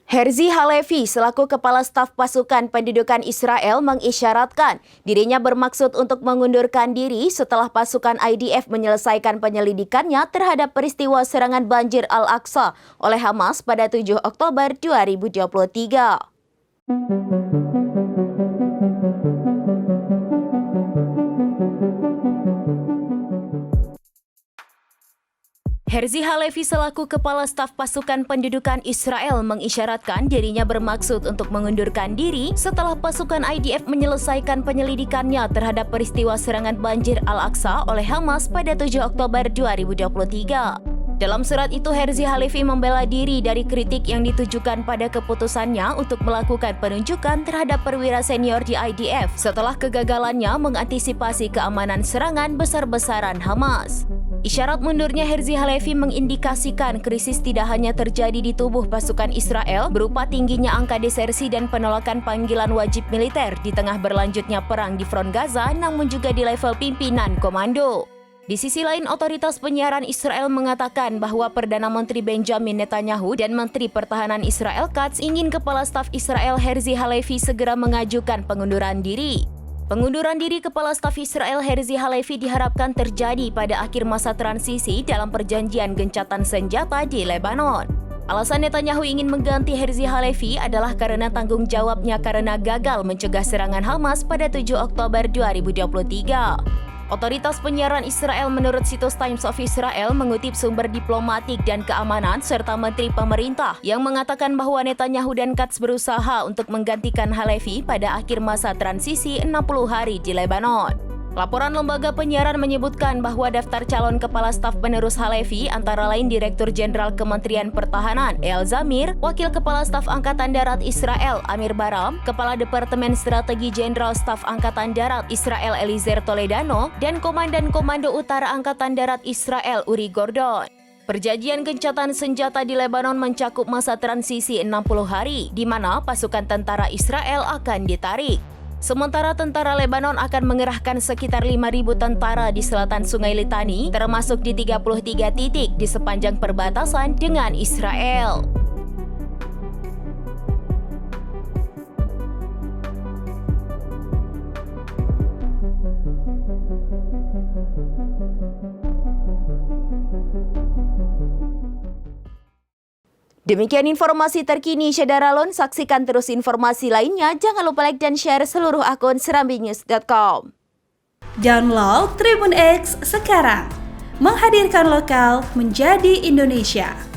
Herzi Halevi selaku Kepala Staf Pasukan Pendudukan Israel mengisyaratkan dirinya bermaksud untuk mengundurkan diri setelah pasukan IDF menyelesaikan penyelidikannya terhadap peristiwa serangan banjir Al-Aqsa oleh Hamas pada 7 Oktober 2023. Herzi Halevi selaku Kepala Staf Pasukan Pendudukan Israel mengisyaratkan dirinya bermaksud untuk mengundurkan diri setelah pasukan IDF menyelesaikan penyelidikannya terhadap peristiwa serangan banjir Al-Aqsa oleh Hamas pada 7 Oktober 2023. Dalam surat itu, Herzi Halevi membela diri dari kritik yang ditujukan pada keputusannya untuk melakukan penunjukan terhadap perwira senior di IDF setelah kegagalannya mengantisipasi keamanan serangan besar-besaran Hamas. Isyarat mundurnya Herzi Halevi mengindikasikan krisis tidak hanya terjadi di tubuh pasukan Israel berupa tingginya angka desersi dan penolakan panggilan wajib militer di tengah berlanjutnya perang di front Gaza, namun juga di level pimpinan komando. Di sisi lain, otoritas penyiaran Israel mengatakan bahwa Perdana Menteri Benjamin Netanyahu dan Menteri Pertahanan Israel Katz ingin Kepala Staf Israel Herzi Halevi segera mengajukan pengunduran diri. Pengunduran diri Kepala Staf Israel Herzi Halevi diharapkan terjadi pada akhir masa transisi dalam perjanjian gencatan senjata di Lebanon. Alasan Netanyahu ingin mengganti Herzi Halevi adalah karena tanggung jawabnya karena gagal mencegah serangan Hamas pada 7 Oktober 2023. Otoritas penyiaran Israel menurut situs Times of Israel mengutip sumber diplomatik dan keamanan serta menteri pemerintah yang mengatakan bahwa Netanyahu dan Katz berusaha untuk menggantikan Halevi pada akhir masa transisi 60 hari di Lebanon. Laporan lembaga penyiaran menyebutkan bahwa daftar calon kepala staf penerus Halevi antara lain Direktur Jenderal Kementerian Pertahanan Eyal Zamir, Wakil Kepala Staf Angkatan Darat Israel Amir Baram, Kepala Departemen Strategi Jenderal Staf Angkatan Darat Israel Eliezer Toledano, dan Komandan Komando Utara Angkatan Darat Israel Uri Gordon. Perjanjian gencatan senjata di Lebanon mencakup masa transisi 60 hari, di mana pasukan tentara Israel akan ditarik. Sementara tentara Lebanon akan mengerahkan sekitar 5.000 tentara di selatan Sungai Litani, termasuk di 33 titik di sepanjang perbatasan dengan Israel. Demikian informasi terkini Syedaralon, saksikan terus informasi lainnya, jangan lupa like dan share seluruh akun serambinews.com. Download Tribun X sekarang, menghadirkan lokal menjadi Indonesia.